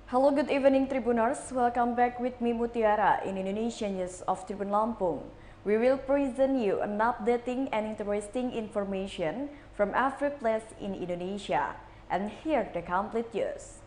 Hello, good evening, Tribuners. Welcome back with me, Mutiara, in Indonesia News of Tribun Lampung. We will present you an updating and interesting information from every place in Indonesia. And here the complete news.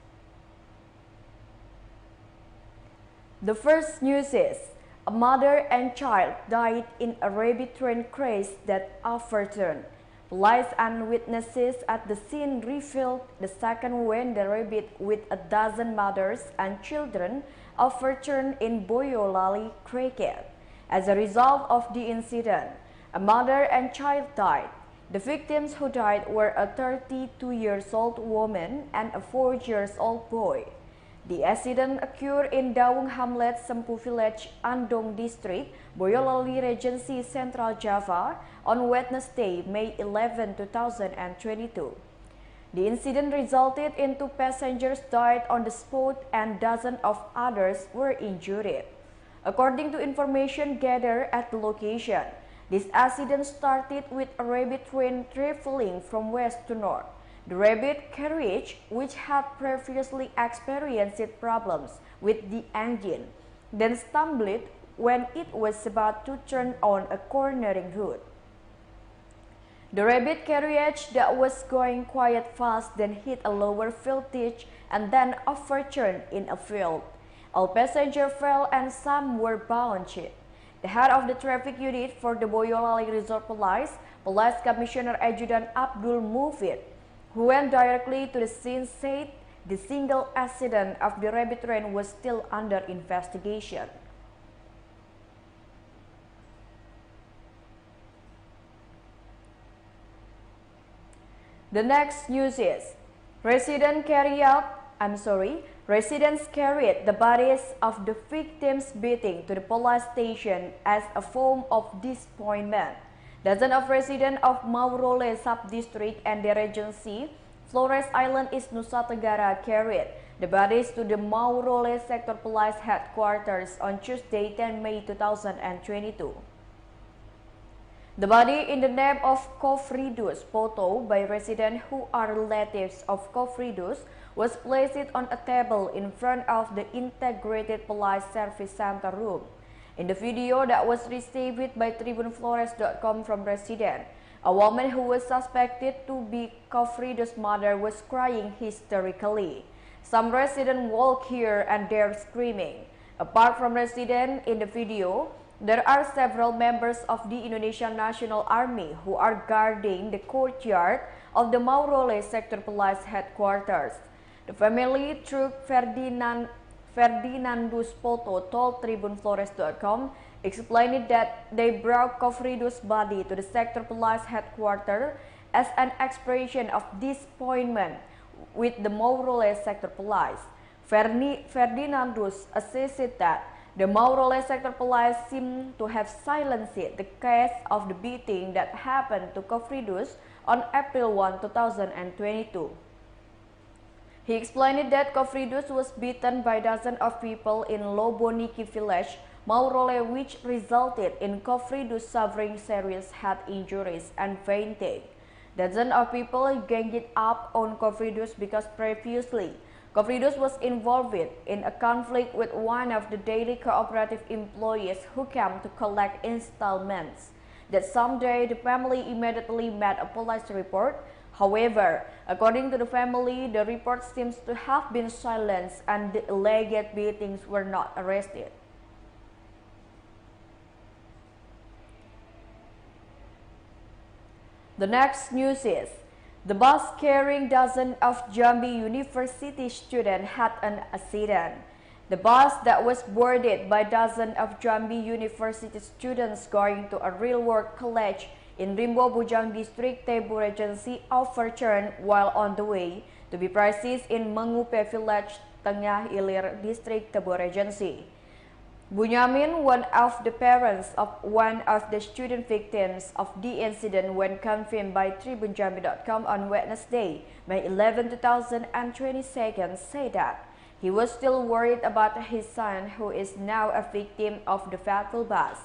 The first news is, a mother and child died in a rabbit train crash that overturned. Police and witnesses at the scene revealed the second when the rabbit with a dozen mothers and children overturned in Boyolali cricket. As a result of the incident, a mother and child died. The victims who died were a 32-year-old woman and a 4-year-old boy. The accident occurred in Dawung Hamlet, Mengupe Village, Ende District, Boyolali Regency, Central Java, on Wednesday, May 11, 2022. The incident resulted in 2 passengers died on the spot and dozens of others were injured. According to information gathered at the location, this accident started with a rabbit train traveling from west to north. The rabbit carriage, which had previously experienced problems with the engine, then stumbled when it was about to turn on a cornering route. The rabbit carriage that was going quite fast then hit a lower voltage and then overturned in a field. All passengers fell and some were bounced. The head of the traffic unit for the Boyolali Resort Police Commissioner Adjutant Abdul Mufid, who went directly to the scene, said the single accident of the rabbit train was still under investigation. The next news is, residents carried the bodies of the victims beating to the police station as a form of disappointment. Dozens of residents of Maurole Subdistrict and Ende Regency, Flores Island, Nusa Tenggara carried the bodies to the Maurole Sector Police Headquarters on Tuesday, 10 May 2022. The body, in the name of Cofridus Poto by residents who are relatives of Cofridus, was placed on a table in front of the Integrated Police Service Center room. In the video that was received by tribunflores.com from resident, a woman who was suspected to be Cofridus' mother was crying hysterically. Some residents walk here and there screaming. Apart from residents in the video, there are several members of the Indonesian National Army who are guarding the courtyard of the Maurole Sector Police Headquarters. The family, through Ferdinandus Poto, told tribunflores.com, explained that they brought Cofridus' body to the Sector Police Headquarters as an expression of disappointment with the Maurole Sector Police. Ferdinandus assisted that the Maurole Sector Police seemed to have silenced the case of the beating that happened to Cofridus on April 1, 2022. He explained that Cofridus was beaten by dozens of people in Loboniki Village, Maurole, which resulted in Cofridus suffering serious head injuries and fainting. Dozens of people ganged up on Cofridus because previously Cofridus was involved in a conflict with one of the daily cooperative employees who came to collect installments. That someday the family immediately made a police report. However, according to the family, the report seems to have been silenced and the alleged beatings were not arrested. The next news is, the bus carrying dozens of Jambi University students had an accident. The bus that was boarded by dozens of Jambi University students going to a real-world college in Rimbo Bujang District, Tebo Regency, overturned while on the way to be processed in Mengupe Village, Tengah Ilir District, Tebo Regency. Bunyamin, one of the parents of one of the student victims of the incident, when confirmed by tribunjambi.com on Wednesday, May 11, 2022, said that he was still worried about his son, who is now a victim of the fatal bus.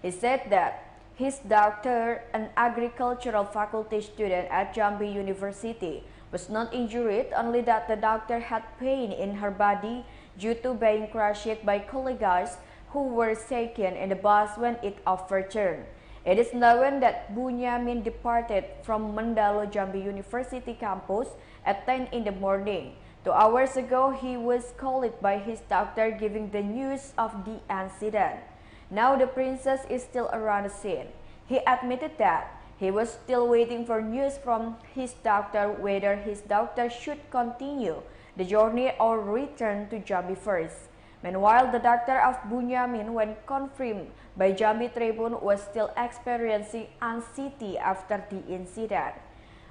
He said that his daughter, an agricultural faculty student at Jambi University, was not injured, only that the doctor had pain in her body due to being crushed by colleagues who were taken in the bus when it overturned. It is known that Bunyamin departed from Mandalo Jambi University campus at 10 in the morning. 2 hours ago, he was called by his doctor giving the news of the incident. Now the princess is still around the scene. He admitted that he was still waiting for news from his doctor whether his doctor should continue the journey or return to Jambi first. Meanwhile, the doctor of Bunyamin, when confirmed by Jambi Tribune, was still experiencing anxiety after the incident.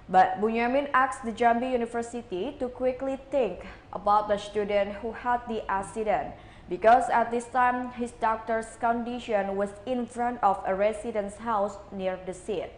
But Bunyamin asked the Jambi University to quickly think about the student who had the accident, because at this time his doctor's condition was in front of a resident's house near the scene.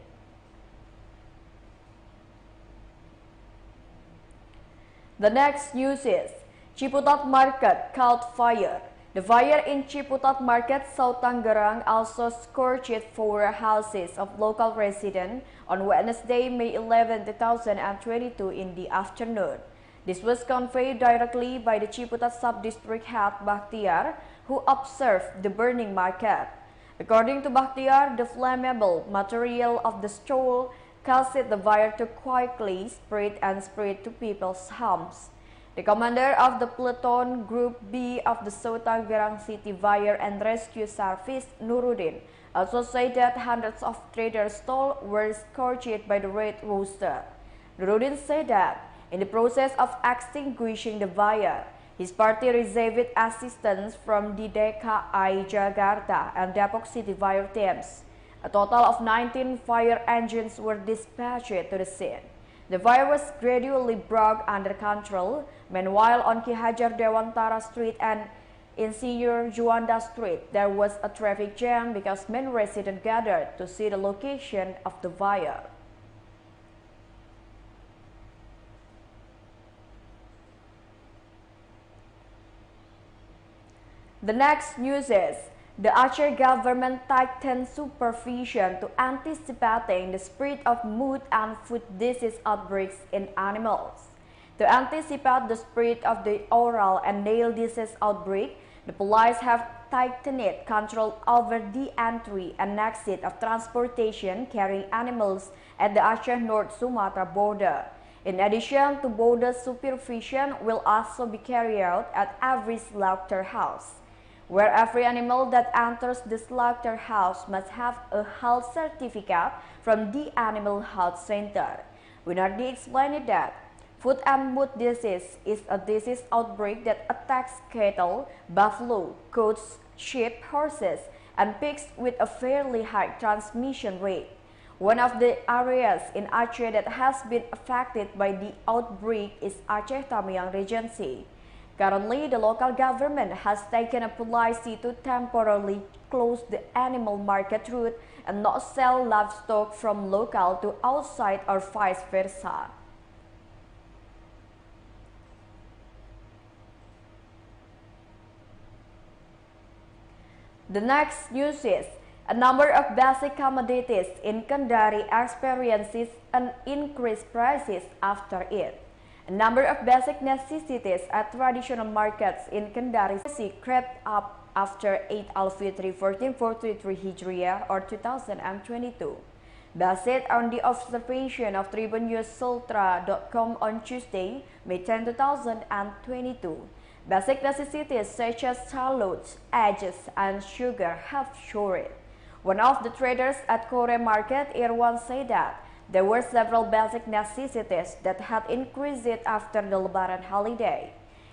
The next news is Chipotle Market caught fire. The fire in Chipotle Market, South Tangerang, also scorched 4 houses of local residents on Wednesday, May 11, 2022 in the afternoon. This was conveyed directly by the Chipotle Subdistrict head Bakhtiar, who observed the burning market. According to Bakhtiar, the flammable material of the store caused the fire to quickly spread to people's homes. The commander of the Platoon Group B of the South Tangerang City Fire and Rescue Service, Nuruddin, also said that hundreds of traders' stalls were scorched by the red rooster. Nuruddin said that in the process of extinguishing the fire, his party received assistance from the DKI Jakarta and Depok City fire teams. A total of 19 fire engines were dispatched to the scene. The fire was gradually brought under control. Meanwhile, on Ki Hajar Dewantara Street and Insinyur Juanda Street, there was a traffic jam because many residents gathered to see the location of the fire. The next news is the Aceh government tightened supervision to anticipating the spread of mouth and foot disease outbreaks in animals. To anticipate the spread of the oral and nail disease outbreak, the police have tightened control over the entry and exit of transportation carrying animals at the Aceh North Sumatra border. In addition to border supervision will also be carried out at every slaughterhouse, where every animal that enters the slaughterhouse must have a health certificate from the Animal Health Center. Winardi explained that foot and mouth disease is a disease outbreak that attacks cattle, buffalo, goats, sheep, horses, and pigs with a fairly high transmission rate. One of the areas in Aceh that has been affected by the outbreak is Aceh Tamiang Regency. Currently, the local government has taken a policy to temporarily close the animal market route and not sell livestock from local to outside or vice versa. The next news is a number of basic commodities in Kendari experiences an increased prices after it. A number of basic necessities at traditional markets in Kendari crept up after Eid al-Fitr 1443 Hijriah or 2022. Based on the observation of tribunewsultra.com on Tuesday, May 10, 2022, basic necessities such as salutes, eggs, and sugar have soared. One of the traders at Kore Market, Irwan, said that there were several basic necessities that had increased after the Lebaran holiday.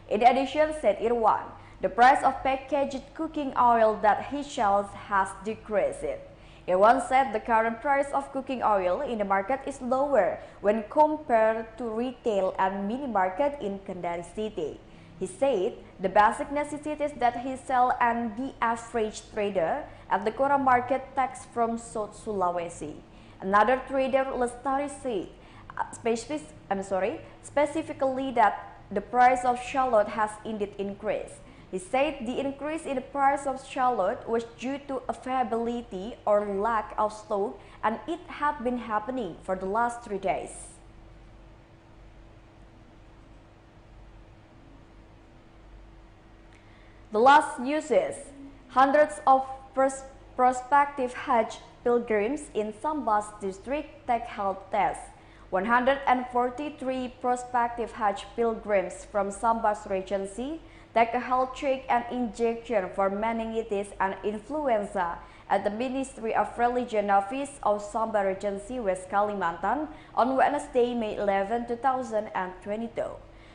In addition, said Irwan, the price of packaged cooking oil that he sells has decreased. Irwan said the current price of cooking oil in the market is lower when compared to retail and mini market in Kendari City. He said the basic necessities that he sells and the average trader at the Kora market takes from South Sulawesi. Another trader, Lestari, said specifically that the price of shallot has indeed increased. He said the increase in the price of shallot was due to availability or lack of stock, and it had been happening for the last 3 days. The last news is hundreds of prospective Hajj pilgrims in Sambas district take health tests. 143 prospective Hajj pilgrims from Sambas Regency take a health check and injection for meningitis and influenza at the Ministry of Religion Office of Sambas Regency, West Kalimantan on Wednesday, May 11, 2022.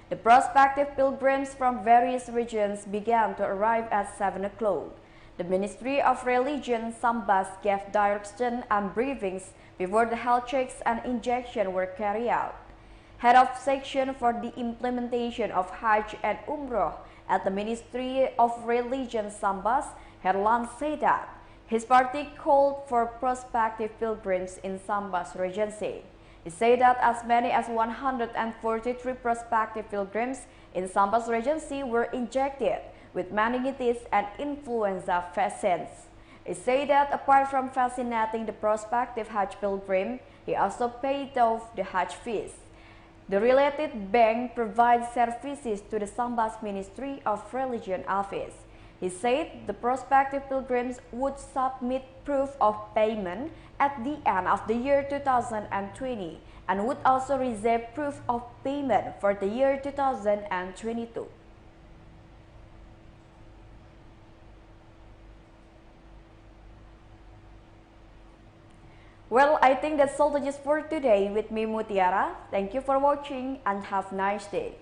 The prospective pilgrims from various regions began to arrive at 7 o'clock. The Ministry of Religion Sambas gave direction and briefings before the health checks and injection were carried out. Head of Section for the Implementation of Hajj and Umrah at the Ministry of Religion Sambas, Herlan said that his party called for prospective pilgrims in Sambas Regency. He said that as many as 143 prospective pilgrims in Sambas Regency were injected with meningitis and influenza vaccines. He said that apart from vaccinating the prospective Hajj pilgrim, he also paid off the Hajj fees. The related bank provides services to the Sambas Ministry of Religion Office. He said the prospective pilgrims would submit proof of payment at the end of the year 2020 and would also receive proof of payment for the year 2022. Well, I think that's all the news for today with me, Mutiara. Thank you for watching and have a nice day.